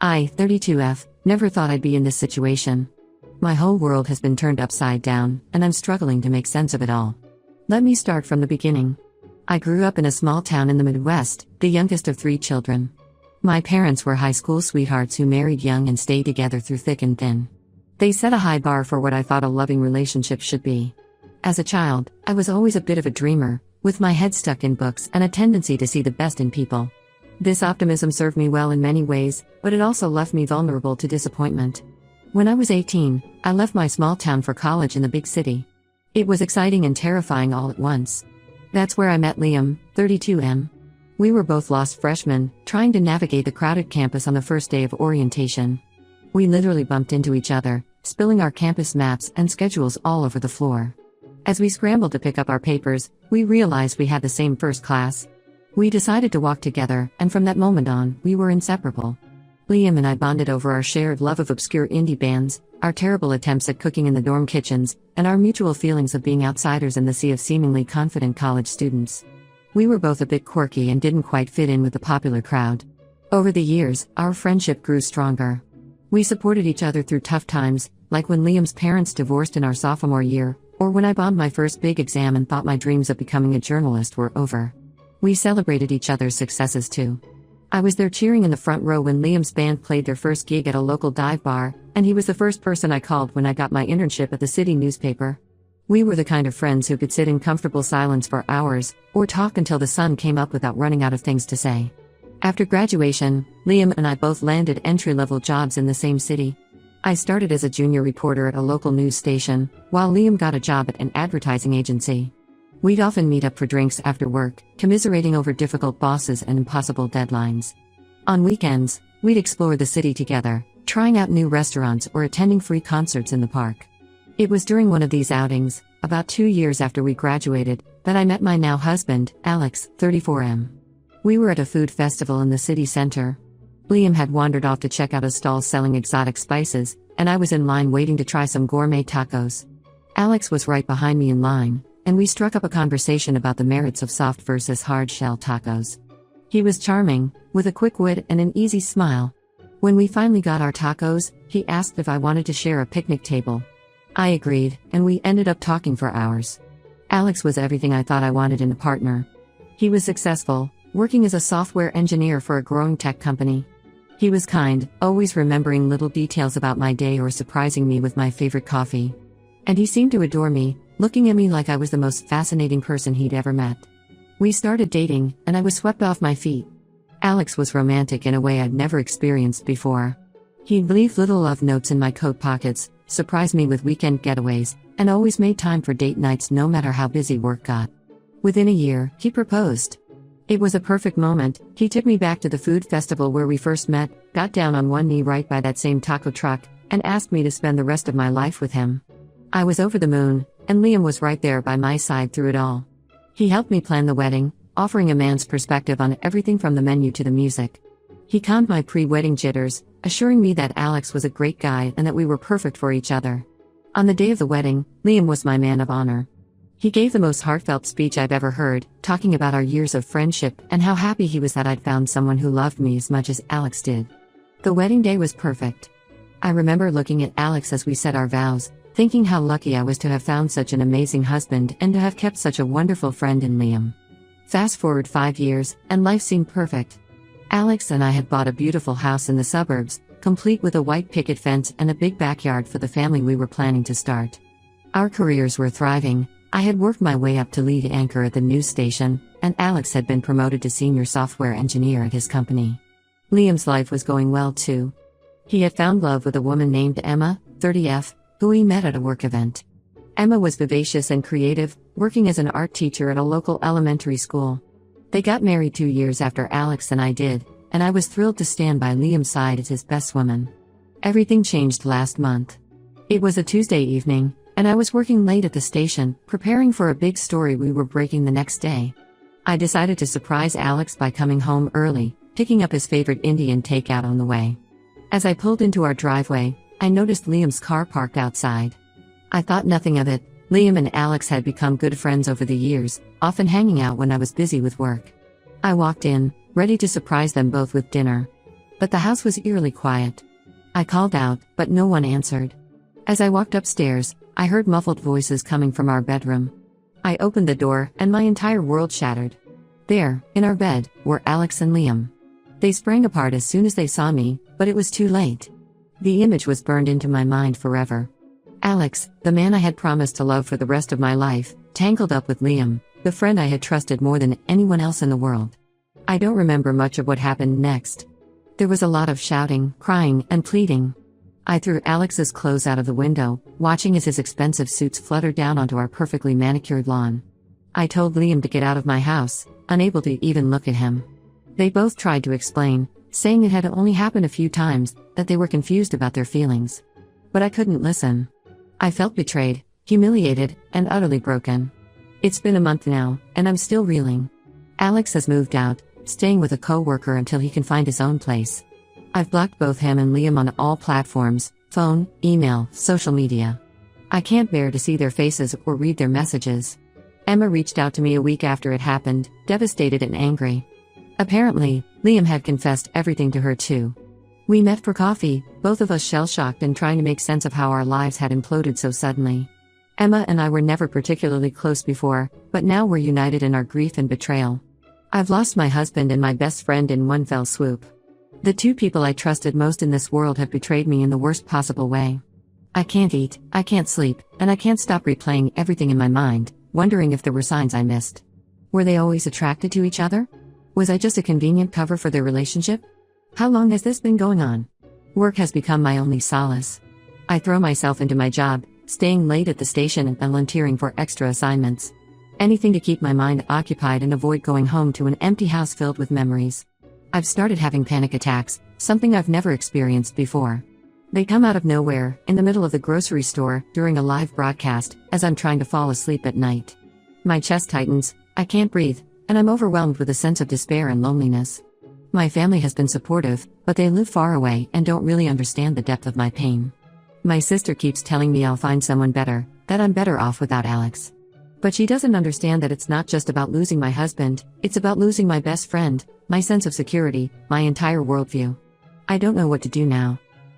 I, 32F, never thought I'd be in this situation. My whole world has been turned upside down, and I'm struggling to make sense of it all. Let me start from the beginning. I grew up in a small town in the Midwest, the youngest of 3 children. My parents were high school sweethearts who married young and stayed together through thick and thin. They set a high bar for what I thought a loving relationship should be. As a child, I was always a bit of a dreamer, with my head stuck in books and a tendency to see the best in people. This optimism served me well in many ways, but it also left me vulnerable to disappointment. When I was 18, I left my small town for college in the big city. It was exciting and terrifying all at once. That's where I met Liam, 32M. We were both lost freshmen, trying to navigate the crowded campus on the first day of orientation. We literally bumped into each other, spilling our campus maps and schedules all over the floor. As we scrambled to pick up our papers, we realized we had the same first class. We decided to walk together, and from that moment on, we were inseparable. Liam and I bonded over our shared love of obscure indie bands, our terrible attempts at cooking in the dorm kitchens, and our mutual feelings of being outsiders in the sea of seemingly confident college students. We were both a bit quirky and didn't quite fit in with the popular crowd. Over the years, our friendship grew stronger. We supported each other through tough times, like when Liam's parents divorced in our sophomore year, or when I bombed my first big exam and thought my dreams of becoming a journalist were over. We celebrated each other's successes too. I was there cheering in the front row when Liam's band played their first gig at a local dive bar, and he was the first person I called when I got my internship at the city newspaper. We were the kind of friends who could sit in comfortable silence for hours, or talk until the sun came up without running out of things to say. After graduation, Liam and I both landed entry-level jobs in the same city. I started as a junior reporter at a local news station, while Liam got a job at an advertising agency. We'd often meet up for drinks after work, commiserating over difficult bosses and impossible deadlines. On weekends, we'd explore the city together, trying out new restaurants or attending free concerts in the park. It was during one of these outings, about 2 years after we graduated, that I met my now husband, Alex, 34M. We were at a food festival in the city center. Liam had wandered off to check out a stall selling exotic spices, and I was in line waiting to try some gourmet tacos. Alex was right behind me in line, and we struck up a conversation about the merits of soft versus hard-shell tacos. He was charming, with a quick wit and an easy smile. When we finally got our tacos, he asked if I wanted to share a picnic table. I agreed, and we ended up talking for hours. Alex was everything I thought I wanted in a partner. He was successful, working as a software engineer for a growing tech company. He was kind, always remembering little details about my day or surprising me with my favorite coffee. And he seemed to adore me, looking at me like I was the most fascinating person he'd ever met. We started dating, and I was swept off my feet. Alex was romantic in a way I'd never experienced before. He'd leave little love notes in my coat pockets, surprise me with weekend getaways, and always made time for date nights no matter how busy work got. Within a year, he proposed. It was a perfect moment. He took me back to the food festival where we first met, got down on one knee right by that same taco truck, and asked me to spend the rest of my life with him. I was over the moon, and Liam was right there by my side through it all. He helped me plan the wedding, offering a man's perspective on everything from the menu to the music. He calmed my pre-wedding jitters, assuring me that Alex was a great guy and that we were perfect for each other. On the day of the wedding, Liam was my man of honor. He gave the most heartfelt speech I've ever heard, talking about our years of friendship and how happy he was that I'd found someone who loved me as much as Alex did. The wedding day was perfect. I remember looking at Alex as we said our vows, thinking how lucky I was to have found such an amazing husband and to have kept such a wonderful friend in Liam. Fast forward 5 years, and life seemed perfect. Alex and I had bought a beautiful house in the suburbs, complete with a white picket fence and a big backyard for the family we were planning to start. Our careers were thriving. I had worked my way up to lead anchor at the news station, and Alex had been promoted to senior software engineer at his company. Liam's life was going well too. He had found love with a woman named Emma, 30F, who he met at a work event. Emma was vivacious and creative, working as an art teacher at a local elementary school. They got married 2 years after Alex and I did, and I was thrilled to stand by Liam's side as his best woman. Everything changed last month. It was a Tuesday evening, and I was working late at the station, preparing for a big story we were breaking the next day. I decided to surprise Alex by coming home early, picking up his favorite Indian takeout on the way. As I pulled into our driveway, I noticed Liam's car parked outside. I thought nothing of it. Liam and Alex had become good friends over the years, often hanging out when I was busy with work. I walked in, ready to surprise them both with dinner. But the house was eerily quiet. I called out, but no one answered. As I walked upstairs, I heard muffled voices coming from our bedroom. I opened the door, and my entire world shattered. There, in our bed, were Alex and Liam. They sprang apart as soon as they saw me, but it was too late. The image was burned into my mind forever. Alex, the man I had promised to love for the rest of my life, tangled up with Liam, the friend I had trusted more than anyone else in the world. I don't remember much of what happened next. There was a lot of shouting, crying, and pleading. I threw Alex's clothes out of the window, watching as his expensive suits fluttered down onto our perfectly manicured lawn. I told Liam to get out of my house, unable to even look at him. They both tried to explain, saying it had only happened a few times, that they were confused about their feelings. But I couldn't listen. I felt betrayed, humiliated, and utterly broken. It's been a month now, and I'm still reeling. Alex has moved out, staying with a co-worker until he can find his own place. I've blocked both him and Liam on all platforms, phone, email, social media. I can't bear to see their faces or read their messages. Emma reached out to me a week after it happened, devastated and angry. Apparently, Liam had confessed everything to her too. We met for coffee, both of us shell-shocked and trying to make sense of how our lives had imploded so suddenly. Emma and I were never particularly close before, but now we're united in our grief and betrayal. I've lost my husband and my best friend in one fell swoop. The two people I trusted most in this world have betrayed me in the worst possible way. I can't eat, I can't sleep, and I can't stop replaying everything in my mind, wondering if there were signs I missed. Were they always attracted to each other? Was I just a convenient cover for their relationship? How long has this been going on? Work has become my only solace. I throw myself into my job, staying late at the station and volunteering for extra assignments. Anything to keep my mind occupied and avoid going home to an empty house filled with memories. I've started having panic attacks, something I've never experienced before. They come out of nowhere, in the middle of the grocery store, during a live broadcast, as I'm trying to fall asleep at night. My chest tightens, I can't breathe, and I'm overwhelmed with a sense of despair and loneliness. My family has been supportive, but they live far away and don't really understand the depth of my pain. My sister keeps telling me I'll find someone better, that I'm better off without Alex. But she doesn't understand that it's not just about losing my husband, it's about losing my best friend, my sense of security, my entire worldview. I don't know what to do now.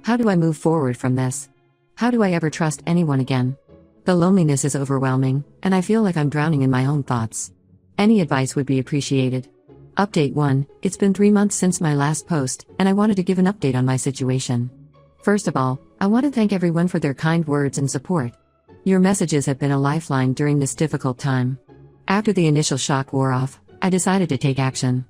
How do I move forward from this? How do I ever trust anyone again? The loneliness is overwhelming, and I feel like I'm drowning in my own thoughts. Any advice would be appreciated. Update 1, it's been 3 months since my last post, and I wanted to give an update on my situation. First of all, I want to thank everyone for their kind words and support. Your messages have been a lifeline during this difficult time. After the initial shock wore off, I decided to take action.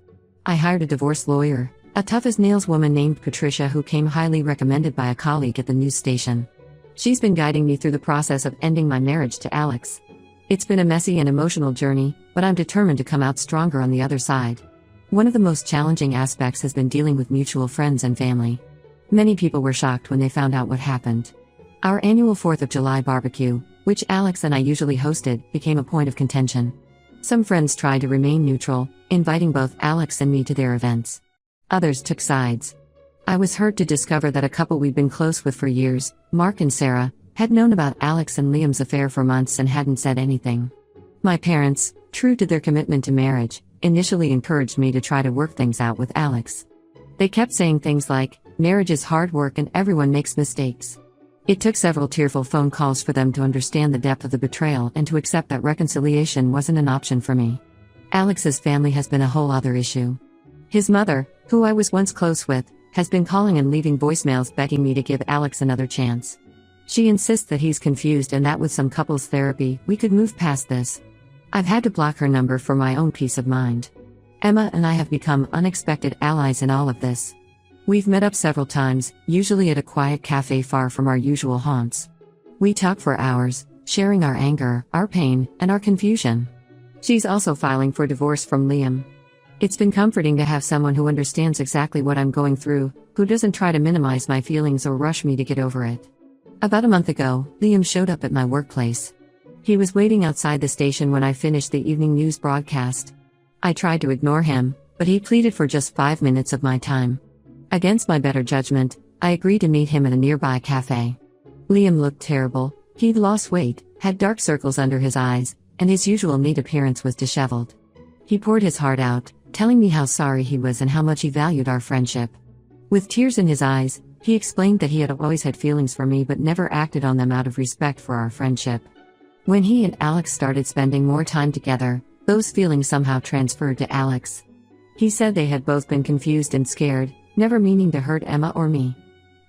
I hired a divorce lawyer, a tough-as-nails woman named Patricia who came highly recommended by a colleague at the news station. She's been guiding me through the process of ending my marriage to Alex. It's been a messy and emotional journey, but I'm determined to come out stronger on the other side. One of the most challenging aspects has been dealing with mutual friends and family. Many people were shocked when they found out what happened. Our annual 4th of July barbecue, which Alex and I usually hosted, became a point of contention. Some friends tried to remain neutral, inviting both Alex and me to their events. Others took sides. I was hurt to discover that a couple we'd been close with for years, Mark and Sarah, had known about Alex and Liam's affair for months and hadn't said anything. My parents, true to their commitment to marriage, initially encouraged me to try to work things out with Alex. They kept saying things like, "Marriage is hard work and everyone makes mistakes." It took several tearful phone calls for them to understand the depth of the betrayal and to accept that reconciliation wasn't an option for me. Alex's family has been a whole other issue. His mother, who I was once close with, has been calling and leaving voicemails begging me to give Alex another chance. She insists that he's confused and that with some couples therapy, we could move past this. I've had to block her number for my own peace of mind. Emma and I have become unexpected allies in all of this. We've met up several times, usually at a quiet cafe far from our usual haunts. We talk for hours, sharing our anger, our pain, and our confusion. She's also filing for divorce from Liam. It's been comforting to have someone who understands exactly what I'm going through, who doesn't try to minimize my feelings or rush me to get over it. About a month ago, Liam showed up at my workplace. He was waiting outside the station when I finished the evening news broadcast. I tried to ignore him, but he pleaded for just 5 minutes of my time. Against my better judgment, I agreed to meet him at a nearby cafe. Liam looked terrible. He'd lost weight, had dark circles under his eyes, and his usual neat appearance was disheveled. He poured his heart out, telling me how sorry he was and how much he valued our friendship. With tears in his eyes, he explained that he had always had feelings for me but never acted on them out of respect for our friendship. When he and Alex started spending more time together, those feelings somehow transferred to Alex. He said they had both been confused and scared, never meaning to hurt Emma or me.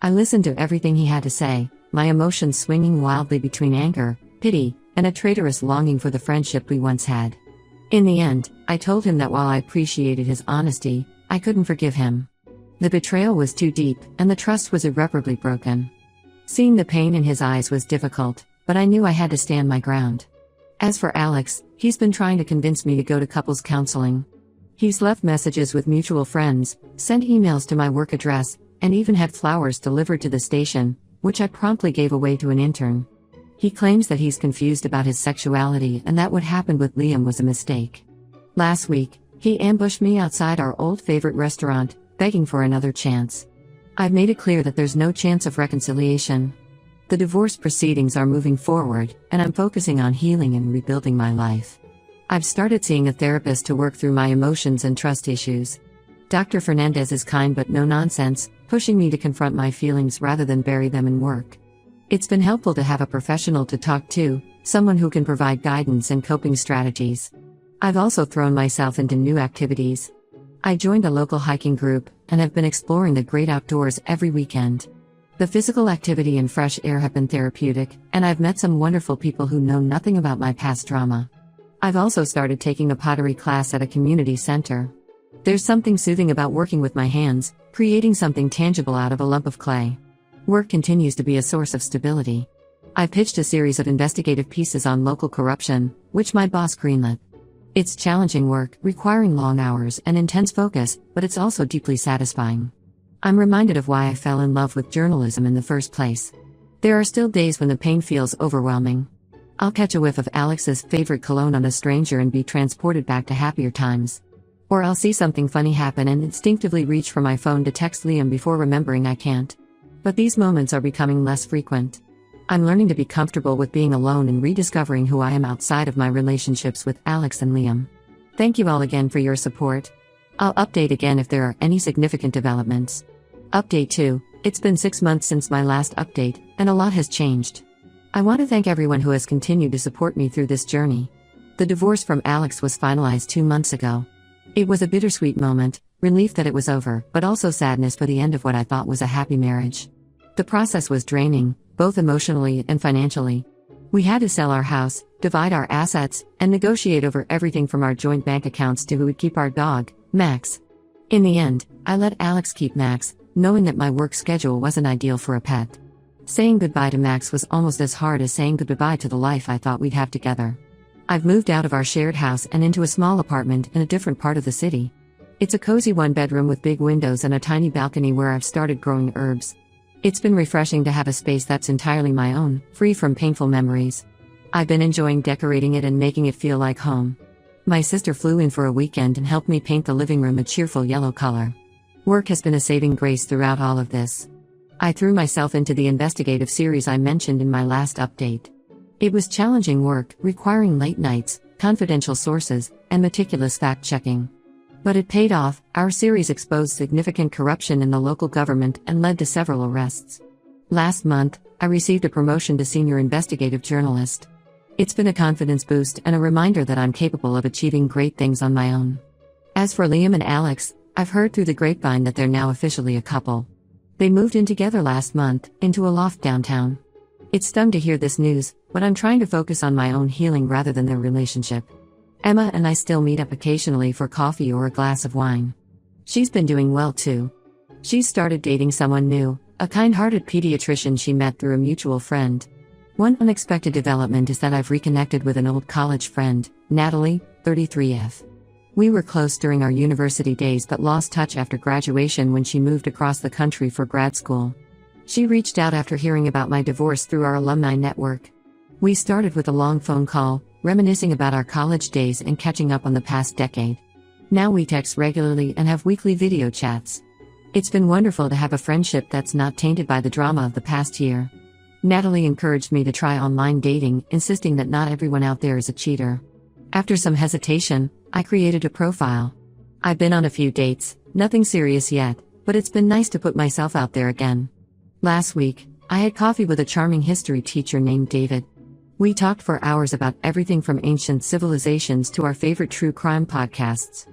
I listened to everything he had to say, my emotions swinging wildly between anger, pity, and a traitorous longing for the friendship we once had. In the end, I told him that while I appreciated his honesty, I couldn't forgive him. The betrayal was too deep, and the trust was irreparably broken. Seeing the pain in his eyes was difficult, but I knew I had to stand my ground. As for Alex, he's been trying to convince me to go to couples counseling. He's left messages with mutual friends, sent emails to my work address, and even had flowers delivered to the station, which I promptly gave away to an intern. He claims that he's confused about his sexuality and that what happened with Liam was a mistake. Last week, he ambushed me outside our old favorite restaurant, begging for another chance. I've made it clear that there's no chance of reconciliation. The divorce proceedings are moving forward, and I'm focusing on healing and rebuilding my life. I've started seeing a therapist to work through my emotions and trust issues. Dr. Fernandez is kind but no nonsense, pushing me to confront my feelings rather than bury them in work. It's been helpful to have a professional to talk to, someone who can provide guidance and coping strategies. I've also thrown myself into new activities. I joined a local hiking group, and have been exploring the great outdoors every weekend. The physical activity and fresh air have been therapeutic, and I've met some wonderful people who know nothing about my past drama. I've also started taking a pottery class at a community center. There's something soothing about working with my hands, creating something tangible out of a lump of clay. Work continues to be a source of stability. I've pitched a series of investigative pieces on local corruption, which my boss greenlit. It's challenging work, requiring long hours and intense focus, but it's also deeply satisfying. I'm reminded of why I fell in love with journalism in the first place. There are still days when the pain feels overwhelming. I'll catch a whiff of Alex's favorite cologne on a stranger and be transported back to happier times. Or I'll see something funny happen and instinctively reach for my phone to text Liam before remembering I can't. But these moments are becoming less frequent. I'm learning to be comfortable with being alone and rediscovering who I am outside of my relationships with Alex and Liam. Thank you all again for your support. I'll update again if there are any significant developments. Update 2. It's been 6 months since my last update, and a lot has changed. I want to thank everyone who has continued to support me through this journey. The divorce from Alex was finalized 2 months ago. It was a bittersweet moment, relief that it was over, but also sadness for the end of what I thought was a happy marriage. The process was draining, both emotionally and financially. We had to sell our house, divide our assets, and negotiate over everything from our joint bank accounts to who would keep our dog, Max. In the end, I let Alex keep Max, knowing that my work schedule wasn't ideal for a pet. Saying goodbye to Max was almost as hard as saying goodbye to the life I thought we'd have together. I've moved out of our shared house and into a small apartment in a different part of the city. It's a cozy one-bedroom with big windows and a tiny balcony where I've started growing herbs. It's been refreshing to have a space that's entirely my own, free from painful memories. I've been enjoying decorating it and making it feel like home. My sister flew in for a weekend and helped me paint the living room a cheerful yellow color. Work has been a saving grace throughout all of this. I threw myself into the investigative series I mentioned in my last update. It was challenging work, requiring late nights, confidential sources, and meticulous fact-checking. But it paid off. Our series exposed significant corruption in the local government and led to several arrests. Last month, I received a promotion to senior investigative journalist. It's been a confidence boost and a reminder that I'm capable of achieving great things on my own. As for Liam and Alex, I've heard through the grapevine that they're now officially a couple. They moved in together last month, into a loft downtown. It's stunned to hear this news, but I'm trying to focus on my own healing rather than their relationship. Emma and I still meet up occasionally for coffee or a glass of wine. She's been doing well too. She's started dating someone new, a kind-hearted pediatrician she met through a mutual friend. One unexpected development is that I've reconnected with an old college friend, Natalie, 33F. We were close during our university days but lost touch after graduation when she moved across the country for grad school. She reached out after hearing about my divorce through our alumni network. We started with a long phone call, reminiscing about our college days and catching up on the past decade. Now we text regularly and have weekly video chats. It's been wonderful to have a friendship that's not tainted by the drama of the past year. Natalie encouraged me to try online dating, insisting that not everyone out there is a cheater. After some hesitation, I created a profile. I've been on a few dates, nothing serious yet, but it's been nice to put myself out there again. Last week, I had coffee with a charming history teacher named David. We talked for hours about everything from ancient civilizations to our favorite true crime podcasts.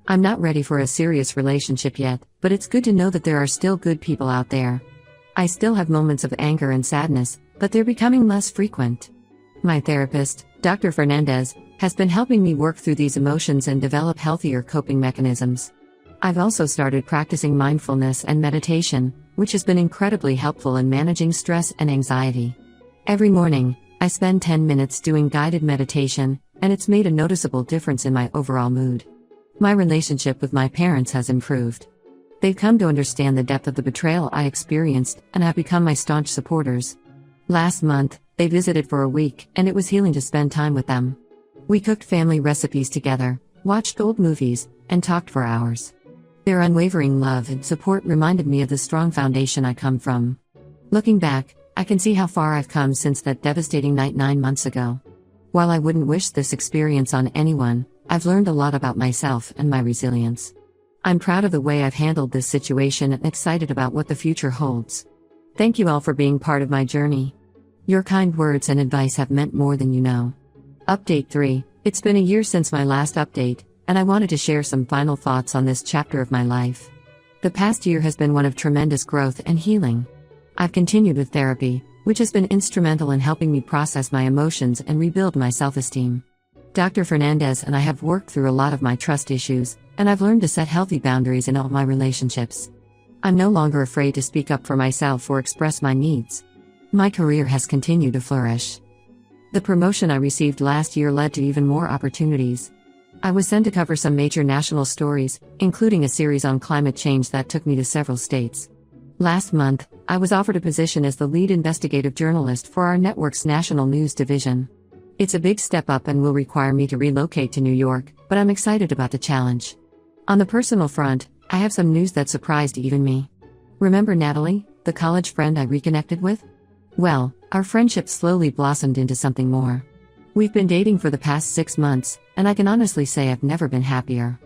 I'm not ready for a serious relationship yet, but it's good to know that there are still good people out there. I still have moments of anger and sadness, but they're becoming less frequent. My therapist, Dr. Fernandez, has been helping me work through these emotions and develop healthier coping mechanisms. I've also started practicing mindfulness and meditation, which has been incredibly helpful in managing stress and anxiety. Every morning, I spend 10 minutes doing guided meditation, and it's made a noticeable difference in my overall mood. My relationship with my parents has improved. They've come to understand the depth of the betrayal I experienced and have become my staunch supporters. Last month, they visited for a week, and it was healing to spend time with them. We cooked family recipes together, watched old movies, and talked for hours. Their unwavering love and support reminded me of the strong foundation I come from. Looking back, I can see how far I've come since that devastating night 9 months ago. While I wouldn't wish this experience on anyone, I've learned a lot about myself and my resilience. I'm proud of the way I've handled this situation and excited about what the future holds. Thank you all for being part of my journey. Your kind words and advice have meant more than you know. Update 3. It's been a year since my last update, and I wanted to share some final thoughts on this chapter of my life. The past year has been one of tremendous growth and healing. I've continued with therapy, which has been instrumental in helping me process my emotions and rebuild my self-esteem. Dr. Fernandez and I have worked through a lot of my trust issues, and I've learned to set healthy boundaries in all my relationships. I'm no longer afraid to speak up for myself or express my needs. My career has continued to flourish. The promotion I received last year led to even more opportunities. I was sent to cover some major national stories, including a series on climate change that took me to several states. Last month, I was offered a position as the lead investigative journalist for our network's national news division. It's a big step up and will require me to relocate to New York, but I'm excited about the challenge. On the personal front, I have some news that surprised even me. Remember Natalie, the college friend I reconnected with? Well, our friendship slowly blossomed into something more. We've been dating for the past 6 months, and I can honestly say I've never been happier.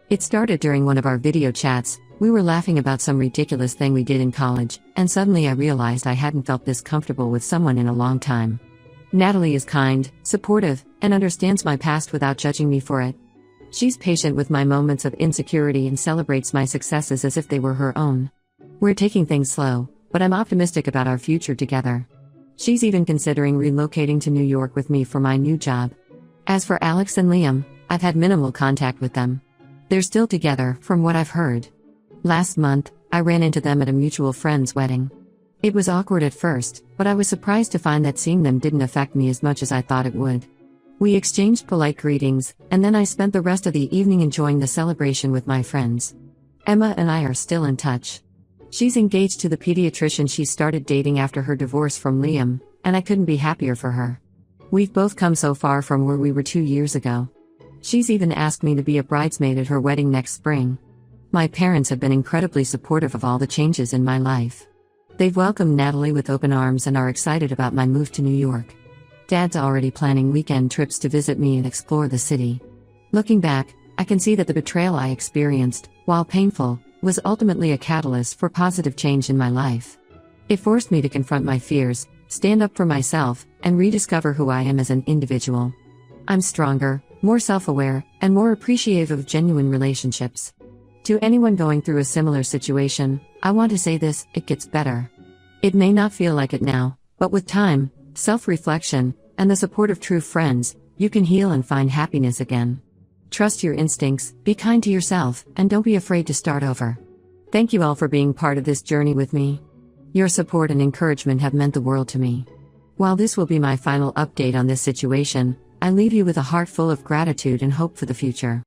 It started during one of our video chats. We were laughing about some ridiculous thing we did in college, and suddenly I realized I hadn't felt this comfortable with someone in a long time. Natalie is kind, supportive, and understands my past without judging me for it. She's patient with my moments of insecurity and celebrates my successes as if they were her own. We're taking things slow, but I'm optimistic about our future together. She's even considering relocating to New York with me for my new job. As for Alex and Liam, I've had minimal contact with them. They're still together, from what I've heard. Last month, I ran into them at a mutual friend's wedding. It was awkward at first, but I was surprised to find that seeing them didn't affect me as much as I thought it would. We exchanged polite greetings, and then I spent the rest of the evening enjoying the celebration with my friends. Emma and I are still in touch. She's engaged to the pediatrician she started dating after her divorce from Liam, and I couldn't be happier for her. We've both come so far from where we were 2 years ago. She's even asked me to be a bridesmaid at her wedding next spring. My parents have been incredibly supportive of all the changes in my life. They've welcomed Natalie with open arms and are excited about my move to New York. Dad's already planning weekend trips to visit me and explore the city. Looking back, I can see that the betrayal I experienced, while painful, was ultimately a catalyst for positive change in my life. It forced me to confront my fears, stand up for myself, and rediscover who I am as an individual. I'm stronger, more self-aware, and more appreciative of genuine relationships. To anyone going through a similar situation, I want to say this: it gets better. It may not feel like it now, but with time, self-reflection, and the support of true friends, you can heal and find happiness again. Trust your instincts, be kind to yourself, and don't be afraid to start over. Thank you all for being part of this journey with me. Your support and encouragement have meant the world to me. While this will be my final update on this situation, I leave you with a heart full of gratitude and hope for the future.